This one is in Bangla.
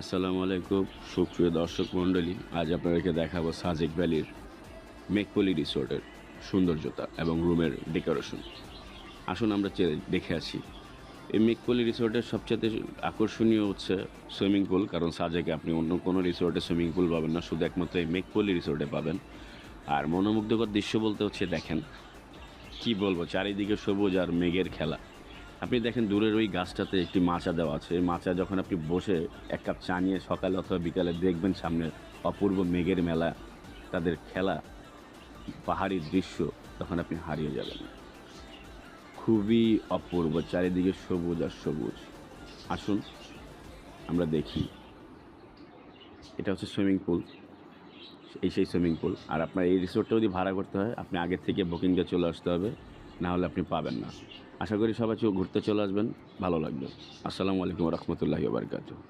আসসালামু আলাইকুম সুপ্রিয় দর্শক মণ্ডলী, আজ আপনাদেরকে দেখাবো সাজেক ভ্যালির মেকপলি রিসোর্টের সৌন্দর্যতা এবং রুমের ডেকোরেশন। আসুন আমরা দেখে আসি। এই মেকপলি রিসোর্টের সবচেয়ে আকর্ষণীয় হচ্ছে সুইমিং পুল, কারণ সাজেকে আপনি অন্য কোনো রিসোর্টে সুইমিং পুল পাবেন না, শুধু একমাত্র এই মেকপলি রিসোর্টে পাবেন। আর মনোমুগ্ধকর দৃশ্য বলতে হচ্ছে, দেখেন কি বলবো, চারিদিকে সবুজ আর মেঘের খেলা। আপনি দেখেন দূরের ওই গাছটাতে একটি মাচা দেওয়া আছে। এই মাচা যখন আপনি বসে এক কাপ চা নিয়ে সকালে অথবা বিকালে দেখবেন সামনে অপূর্ব মেঘের মেলা, তাদের খেলা, পাহাড়ি দৃশ্য, তখন আপনি হারিয়ে যাবেন। খুবই অপূর্ব, চারিদিকে সবুজ আর সবুজ। আসুন আমরা দেখি। এটা হচ্ছে সুইমিং পুল, সেই সুইমিং পুল। আর আপনার এই রিসোর্টটা যদি ভাড়া করতে হয়, আপনি আগের থেকে বুকিং দিয়ে চলে আসতে হবে, না হলে আপনি পাবেন না। আশা করি সবাই ঘুরতে চলে আসবেন, ভালো লাগবে। আসসালামু আলাইকুম রহমতুল্লাহি ওয়া বারাকাতুহু।